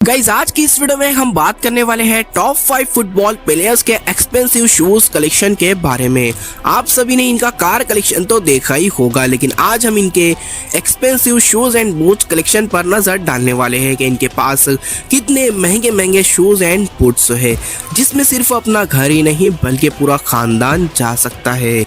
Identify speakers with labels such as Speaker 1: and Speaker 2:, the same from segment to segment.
Speaker 1: Guys आज की इस वीडियो में हम बात करने वाले हैं टॉप 5 फुटबॉल प्लेयर्स के एक्सपेंसिव शूज कलेक्शन के बारे में। आप सभी ने इनका कार कलेक्शन तो देखा ही होगा, लेकिन आज हम इनके expensive shoes and boots collection पर नजर डालने वाले हैं कि इनके पास कितने महंगे महंगे शूज एंड बूट्स है, जिसमें सिर्फ अपना घर ही नहीं बल्कि पूरा खानदान जा सकता है।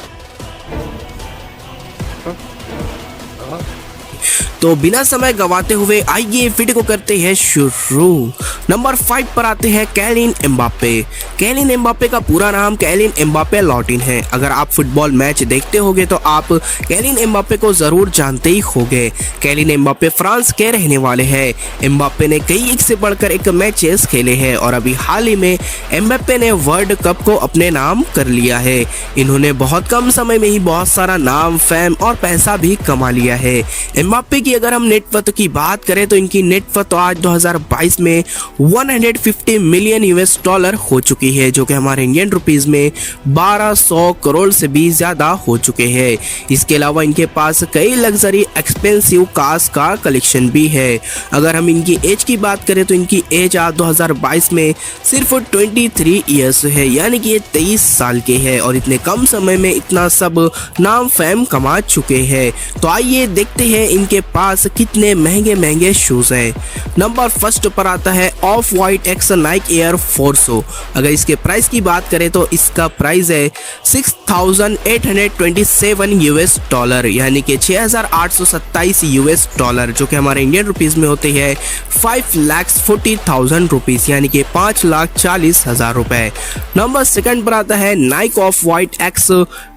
Speaker 1: तो बिना समय गवाते हुए आइए वीडियो को करते हैं शुरू। नंबर 5 पर आते हैं कैलिन एम्बापे। कैलिन एम्बापे का पूरा नाम कैलिन एम्बापे लॉटिन है। अगर आप फुटबॉल मैच देखते होंगे तो आप कैलिन एम्बापे को जरूर जानते ही होंगे। कैलिन एम्बापे फ्रांस के रहने वाले हैं। एम्बापे ने कई एक से बढ़कर एक मैचेस खेले हैं और अभी हाल ही में एम्बापे ने वर्ल्ड कप को अपने नाम कर लिया है। इन्होंने बहुत कम समय में ही बहुत सारा नाम, फेम और पैसा भी कमा लिया है। एम्बापे अगर हम नेटवर्थ की बात करें तो इनकी नेटवर्थ आज 2022 में 150 मिलियन यूएस डॉलर हो चुकी है, जो कि हमारे इंडियन रुपीस में 1200 करोड़ से भी ज्यादा हो चुके हैं। इसके अलावा इनके पास कई लग्जरी एक्सपेंसिव कार्स का कलेक्शन भी है। अगर हम इनकी एज की बात करें तो इनकी एज आज 2022 में सिर्फ 23 ईयर्स है, यानी कि ये 23 साल के हैं और इतने कम समय में इतना सब नाम फेम कमा चुके हैं। तो आइए देखते हैं इनके पास कितने महंगे महंगे शूज हैं। नंबर 1 पर आता है off white x Nike air फोर्सो। अगर इसके प्राइस की बात करें तो इसका प्राइस है 6827 यूएस डॉलर, यानी कि 6827 यूएस डॉलर, जो कि हमारे इंडियन रुपीस में होते हैं 5,40,000 रुपीस, यानी कि 5,40,000 रुपए। नंबर 2 पर आता है Naik of white x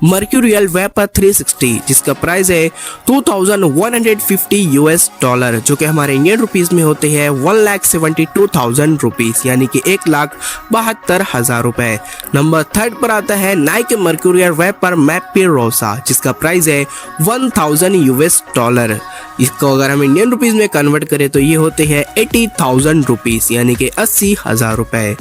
Speaker 1: mercurial vapour 360, जिसका प्राइस है 2150 यूएस डॉलर, जो कि हमारे इंडियन रुपीस में होते हैं 1,72,000 रुपीस, यानी कि 1,72,000 रुपए। नंबर 3 पर आता है नाइक मर्क्यूरियल वेपर मैपी रोसा, जिसका प्राइस है 1,000 यूएस डॉलर। इसको अगर हम इंडियन रुपीस में कन्वर्ट करें तो ये होते हैं 80,000 रुपीस, यानी कि 80,000 रुपए।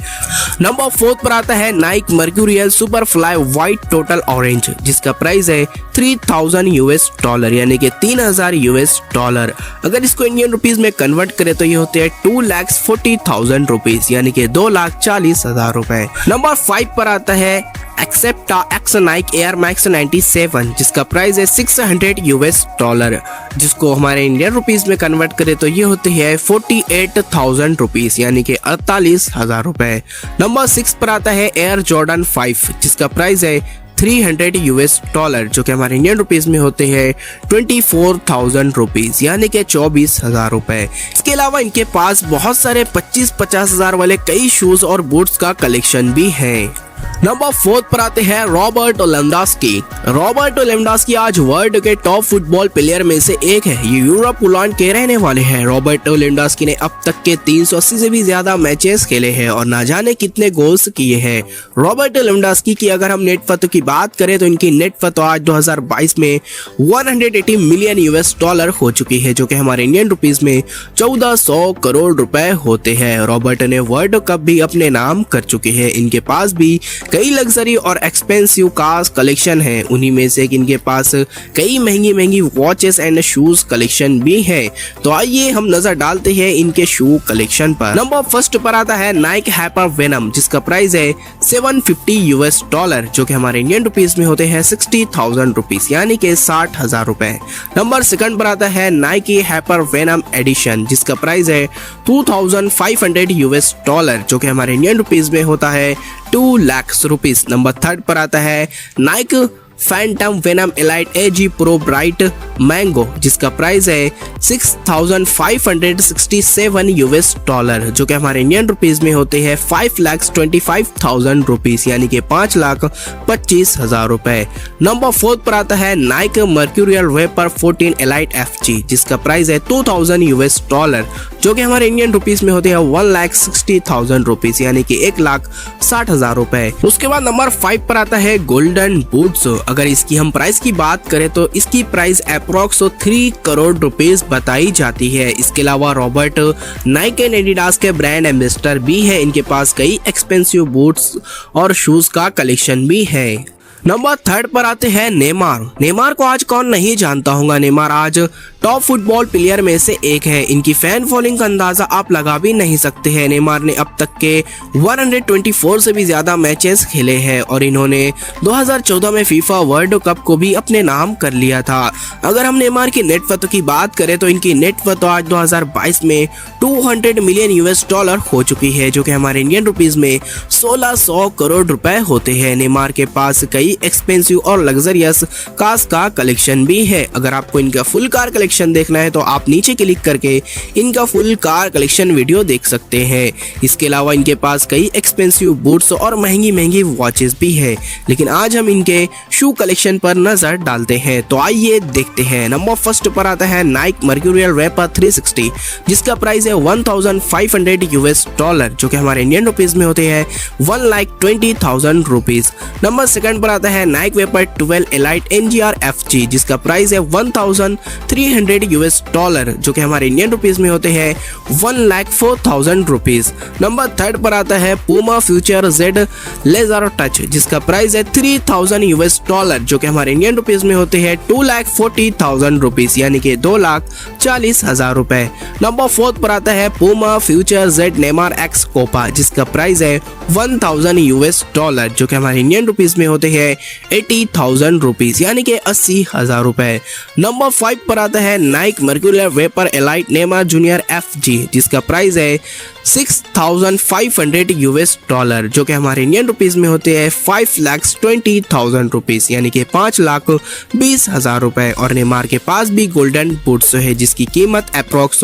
Speaker 1: नंबर 4 पर आता है Nike mercurial super fly white total orange, जिसका प्राइस है 3,000 यूएस डॉलर, यानी कि 3,000 यूएस डॉलर। अगर इसको इंडियन रुपीस में कन्वर्ट करें तो ये होते हैं 2,40,000 रुपीस, यानी कि 2,40,000 रुपए। नंबर 5 पर आता है एक्सेप्टा एक्स नाइक एयर मैक्स 97, जिसका प्राइस है 600 यूएस डॉलर, जिसको हमारे इंडियन रुपीस में कन्वर्ट करें तो ये होते हैं 48,000 रुपीस, यानी कि 48,000 रुपए। नंबर 6 पर आता है एयर जॉर्डन 5, जिसका प्राइस है 300 यूएस डॉलर, जो कि हमारे इंडियन रुपीस में होते हैं 24,000 रुपीस, यानी कि 24,000 रुपए। इसके अलावा इनके पास बहुत सारे 25-50 हजार वाले कई शूज और बूट्स का कलेक्शन भी है। नंबर 4 पर आते हैं रॉबर्टो लेवेंडोव्स्की। रॉबर्टो लेवेंडोव्स्की आज वर्ल्ड के टॉप फुटबॉल प्लेयर में से एक है। ये यूरोप पोलैंड के रहने वाले हैं। रॉबर्टो लेवेंडोव्स्की ने अब तक के 380 से भी ज्यादा मैचेस खेले हैं और ना जाने कितने गोल्स किए हैं। रॉबर्टो लेवेंडोव्स्की की अगर हम नेटवर्थ की बात करें तो इनकी नेटवर्थ आज 2022 में 180 मिलियन यूएस डॉलर हो चुकी है, जो कि हमारे इंडियन रुपीस में 1400 करोड़ रुपए होते हैं। रॉबर्टो ने वर्ल्ड कप भी अपने नाम कर चुके हैं। इनके पास भी कई लग्जरी और एक्सपेंसिव कार्स कलेक्शन है। उन्हीं में से इनके पास कई महंगी महंगी वॉचेस एंड शूज कलेक्शन भी है। तो आइए हम नजर डालते हैं इनके शू कलेक्शन पर। नंबर 1 पर आता है नाइक हाइपर वेनम, जिसका प्राइस है 750 यूएस डॉलर, जो कि हमारे इंडियन रुपीस में होते हैं 60,000 रुपीस, यानी कि 60,000 रुपए। नंबर 2 पर आता है नाइकी हाइपर वेनम एडिशन, जिसका प्राइस है 2,500 यूएस डॉलर, जो कि हमारे इंडियन रुपीस में होता है 2 लाख रुपीस। नंबर 3 पर आता है नाइक फैंटम वेनम एलाइट एजी प्रो ब्राइट मैंगो, जिसका प्राइस है 6,567 यूएस डॉलर, जो कि हमारे इंडियन रुपीस में होते हैं 5,25,000 रुपीस, यानी कि 5,25,000 रुपए। नंबर 4 पर आता है Nike Mercurial Vapor 14 Elite FG, जिसका प्राइस है 2,000 यूएस डॉलर, जो कि हमारे इंडियन रुपीस में होते हैं 1,60,000 रुपीस, यानी कि 1,60,000 रुपए। उसके बाद नंबर 5 पर आता है गोल्डन बूट्स। अगर इसकी हम प्राइस की बात करें तो इसकी प्राइस अप्रोक्स 3 करोड़ रुपीस बताई जाती है। इसके अलावा रॉबर्ट नाइक एंड एडिडास के ब्रांड एम्बेसडर भी है। इनके पास कई एक्सपेंसिव बूट्स और शूज का कलेक्शन भी है। नंबर 3 पर आते हैं नेमार। नेमार को आज कौन नहीं जानता होगा। नेमार आज टॉप फुटबॉल प्लेयर में से एक है। इनकी फैन फॉलोइंग का अंदाजा आप लगा भी नहीं सकते हैं। नेमार ने अब तक के 124 से भी ज्यादा मैचेस खेले हैं और इन्होंने 2014 में फीफा वर्ल्ड कप को भी अपने नाम कर लिया था। अगर हम नेमार की नेटवर्थ की बात करें तो इनकी नेटवर्थ आज 2022 में 200 मिलियन US$ हो चुकी है, जो कि हमारे इंडियन रुपीज में 1600 करोड़ रुपए होते हैं। नेमार के पास कई एक्सपेंसिव और लग्जरियस कार्स का कलेक्शन भी है। अगर आपको इनका फुल कार कलेक्शन देखना है तो आप नीचे क्लिक करके इनका फुल कार कलेक्शन वीडियो देख सकते हैं। इसके अलावा इनके पास कई एक्सपेंसिव बूट्स और महंगी महंगी वॉचेस भी है, लेकिन आज हम इनके शू कलेक्शन पर नजर डालते हैं। तो आइए देखते हैं। नंबर 1 पर आता है नाइक मर्क्यूरियल वेपर 360, जिसका प्राइस है $1,500 US$, जो कि हमारे इंडियन रुपीज में होते हैं 1,20,000 रुपीज। नंबर 2 पर आता है Nike Vapor 12 Elite NGR FG, जिसका प्राइस है $1,300 US$, जो कि हमारे इंडियन रुपीज में होते हैं 1,04,000 रुपीज। नंबर 3 पर आता है Puma Future Z laser touch, जिसका प्राइस है $3,000 US$, जो कि हमारे इंडियन रुपीज में होते हैं 2,40,000 रुपीज, यानी कि 2,40,000 रुपए। नंबर 4 पर आता है Puma Future Z Neymar X Copa, जिसका प्राइस है $1,000 US$, जो कि हमारे इंडियन रुपीज में होते हैं 80,000 रुपीज, यानी कि 80,000 रुपए। नंबर 5 पर आता है Nike Mercurial Vapor Elite Neymar junior FG, जिसका प्राइस है $6,500 US$, जो कि हमारे इंडियन रुपीज में होते हैं 5,20,000 रुपीज, यानी कि 5,20,000 रुपए। और नेमार के पास भी गोल्डन बूट्स है, जिसकी कीमत अप्रोक्स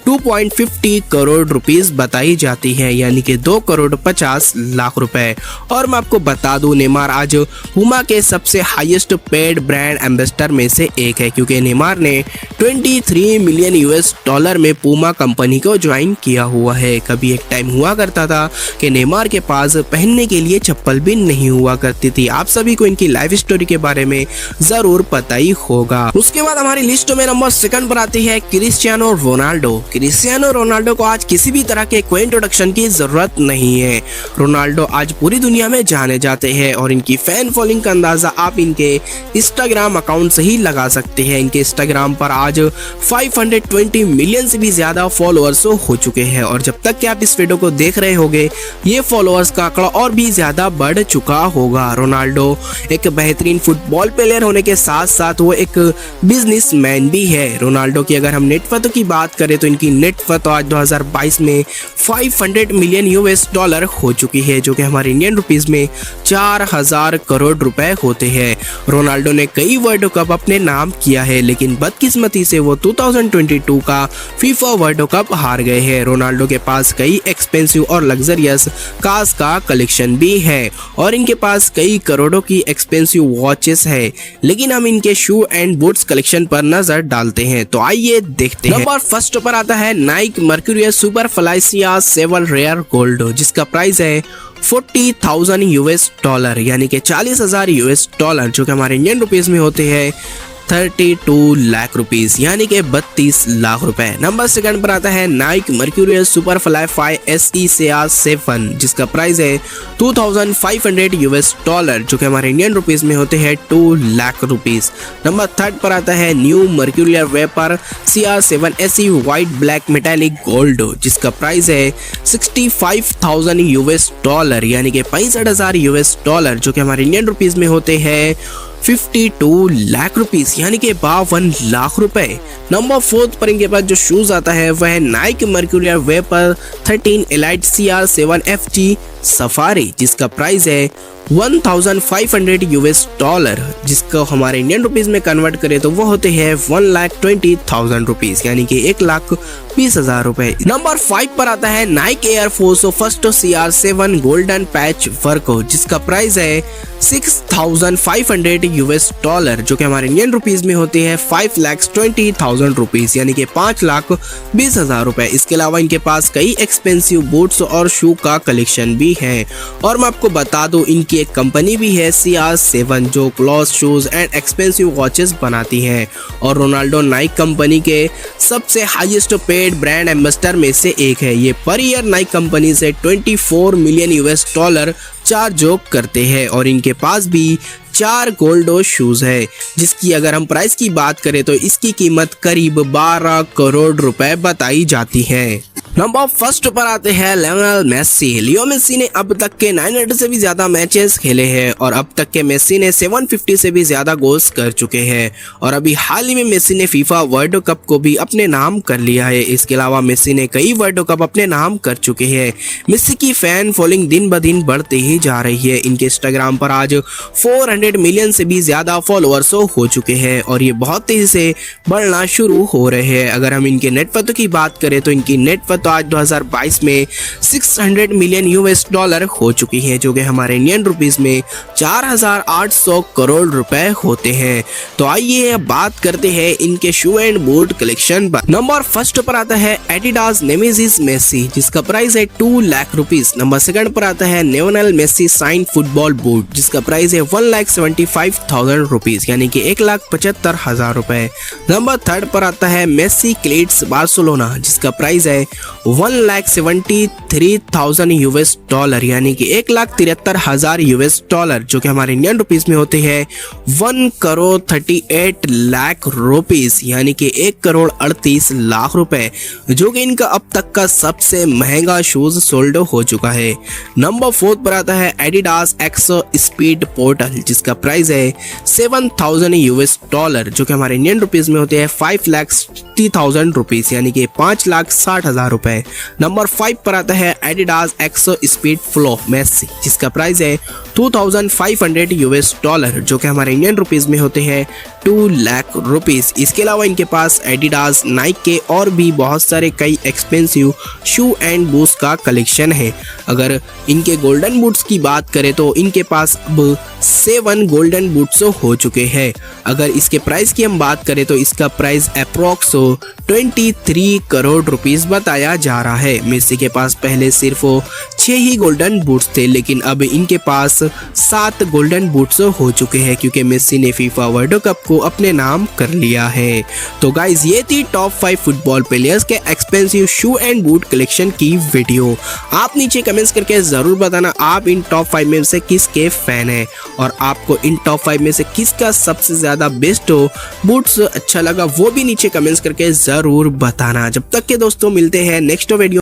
Speaker 1: 2.50 करोड़ रुपीस बताई जाती है, यानी कि 2,50,00,000 रुपए। और मैं आपको बता दूं, नेमार आज पूमा के सबसे हाईएस्ट पेड ब्रांड एम्बेसडर में से एक है, क्योंकि नेमार ने 23 मिलियन US$ में पूमा कंपनी को ज्वाइन किया हुआ है। कभी एक टाइम हुआ करता था कि नेमार के पास पहनने के लिए चप्पल भी नहीं हुआ करती थी। आप सभी को इनकी लाइफ स्टोरी के बारे में जरूर पता ही होगा। उसके बाद हमारी लिस्ट में नंबर 2 पर आती है क्रिस्टियानो रोनाल्डो। क्रिस्टियानो रोनाल्डो को आज किसी भी तरह के कोई इंट्रोडक्शन की जरूरत नहीं है। रोनाल्डो आज पूरी दुनिया में जाने जाते हैं और इनकी फैन फॉलोइंग का अंदाजा आप इनके इंस्टाग्राम अकाउंट से ही लगा सकते हैं। इनके इंस्टाग्राम पर आज 520 मिलियन से भी ज्यादा फॉलोअर्स हो चुके हैं और जब तक कि आप इस वीडियो को देख रहे होंगे ये फॉलोअर्स का आंकड़ा और भी ज्यादा बढ़ चुका होगा। रोनाल्डो एक बेहतरीन फुटबॉल प्लेयर होने के साथ साथ वो एक बिजनेसमैन भी है। रोनाल्डो की अगर हम नेटवर्थ की बात करें तो इनकी नेटवर्थ आज 2022 में 500 मिलियन US$ हो चुकी है, जो कि हमारे इंडियन रुपीज में 4,000 करोड़ रुपए होते हैं। रोनाल्डो ने कई वर्ल्ड कप अपने नाम किया है, लेकिन बदकिस्मती से वो 2022 का फीफा वर्ल्ड कप हार गए हैं। रोनाल्डो के पास कई एक्सपेंसिव और लग्जरियस कार्स का कलेक्शन भी है और इनके पास कई करोड़ों की एक्सपेंसिव वॉचेस है, लेकिन हम इनके शू एंड बूट्स कलेक्शन पर नजर डालते हैं। तो आइए देखते हैं। नंबर 1 पर आता है नाइक मर्क्यूरियल सुपर फ्लाइसिया 7 रेयर गोल्ड, जिसका प्राइस है $40,000 US$, यानी कि 40,000 US$, जो कि हमारे इंडियन रुपीज में होते हैं 32 लाख रुपीस, यानी कि 32 लाख रुपए। नंबर 2 पर आता है Nike mercurial super fly 5 SE CR7, जिसका प्राइस है $2,500 US$, जो कि हमारे इंडियन रुपीस में होते हैं 2 लाख रुपीस। नंबर 3 पर आता है new mercurial vapour CR7 SE white black metallic gold, जिसका प्राइस है $65,000 US$, यानी कि 65,000 US$, जो कि हमारे इंडियन रुपीस में होते हैं 52 लाख रुपीस, यानी कि 52 लाख रुपए। नंबर 4 पर इनके पास जो शूज आता है वह है Nike Mercurial Vapor 13 Elite CR7 FG Safari, जिसका प्राइस है $1,500 US$, जिसको हमारे इंडियन रुपीस में कन्वर्ट करें तो वो होते हैं 1,20,000 रुपीस, यानी कि 1,20,000 रुपए। नंबर 5 पर आता है Naik air force first CR7 golden patch work, जिसका प्राइस है $6,500 US$, जो कि हमारे इंडियन रुपीस में होते हैं 5,20,000 रुपीस, यानी कि 5,20,000 रुपए। इसके अलावा इनके पास कई एक्सपेंसिव बूट्स और शू का कलेक्शन भी है और मैं आपको बता दूं इनकी एक कंपनी भी है CR7, जो cloth shoes and expensive watches बनाती है और रोनाल्डो नाइक कंपनी के सबसे हाईएस्ट पेड ब्रांड एम्बेसडर में से एक है। ये पर ईयर नाइक कंपनी से 24 मिलियन US$ चार्ज करते हैं और इनके पास भी 4 गोल्ड शूज है, जिसकी अगर हम प्राइस की बात करें तो इसकी कीमत करीब 12 करोड़ रुपए बताई जाती है। नंबर फर्स्ट पर आते हैं लियोनेल मेसी। लियो मेसी ने अब तक के 900 से भी ज्यादा मैचेस खेले हैं और अब तक के मेसी ने 750 से भी ज्यादा गोल्स कर चुके हैं और अभी हाल ही में मेसी ने फीफा वर्ल्ड कप को भी अपने नाम कर लिया है। इसके अलावा मेसी ने कई वर्ल्ड कप अपने नाम कर चुके हैं। मेसी की फैन फॉलोइंग दिन ब दिन बढ़ते ही जा रही है। इनके इंस्टाग्राम पर आज 400 मिलियन से भी ज्यादा फॉलोअर्स हो चुके हैं और ये बहुत तेजी से बढ़ना शुरू हो रहे हैं। अगर हम इनके नेटवर्थ की बात करें तो इनकी नेटवर्थ तो आज 2022 में 600 मिलियन यूएस डॉलर हो चुकी है, जो कि हमारे इंडियन रुपीस में 4800 करोड़ रुपए होते हैं। तो आइए अब बात करते हैं इनके शू एंड बूट कलेक्शन पर। नंबर फर्स्ट पर आता है एडिडास नेमेसिस मेसी, जिसका प्राइस है 2 लाख रुपीस। नंबर सेकंड पर आता है Lionel Messi sign football boot, जिसका प्राइस है 1,75,000 रुपीस, यानी कि 1,75,000 रुपए। नंबर थर्ड पर आता है मेसी क्लेट्स बार्सिलोना, जिसका प्राइस है 1,73,000 यूएस डॉलर, यानी कि 1,73,000 यूएस डॉलर, जो कि हमारे इंडियन रुपीस में होते हैं 1 करोड़ 38 लाख रुपीस, यानी कि 1 करोड़ 38 लाख रुपए, जो कि इनका अब तक का सबसे महंगा शूज सोल्ड हो चुका है। नंबर फोर्थ पर आता है एडिडास एक्स स्पीड पोर्टल, जिसका प्राइस है 7,000 यूएस डॉलर, जो कि हमारे इंडियन रुपीस में होते हैं 5,60,000 रुपीस, यानी कि 5,60,000 रुपए। नंबर 5 पर आता है Adidas X speedflow Messi, जिसका प्राइस है 2,500 यूएस डॉलर, जो कि हमारे इंडियन रुपीस में होते हैं 2 लाख रुपीस। इसके अलावा इनके पास एडिडास नाइक के और भी बहुत सारे कई एक्सपेंसिव शू एंड बूट्स का कलेक्शन है। अगर इनके गोल्डन बूट्स की बात करें तो इनके पास अब 7 गोल्डन बूट्स हो चुके हैं। अगर इसके प्राइस की हम बात करें तो इसका प्राइस अप्रोक्स 23 करोड़ रुपीस बताया जा रहा है। मेसी के पास पहले सिर्फ 6 ही गोल्डन बूट्स थे, लेकिन अब इनके पास 7 गोल्डन बूट्स हो चुके हैं, क्योंकि मेसी ने फीफा वर्ल्ड कप को अपने नाम कर लिया है। तो गाइज ये थी टॉप 5 फुटबॉल प्लेयर्स के expensive shoe and boot collection की वीडियो। आप नीचे कमेंट्स करके जरूर बताना आप इन टॉप 5 में से किसके फैन हैं और आपको इन टॉप 5 में से किसका सबसे ज्यादा बेस्ट बूट्स अच्छा लगा, वो भी नीचे कमेंट्स करके जरूर बताना। जब तक के दोस्तों मिलते हैं नेक्स्ट वीडियो।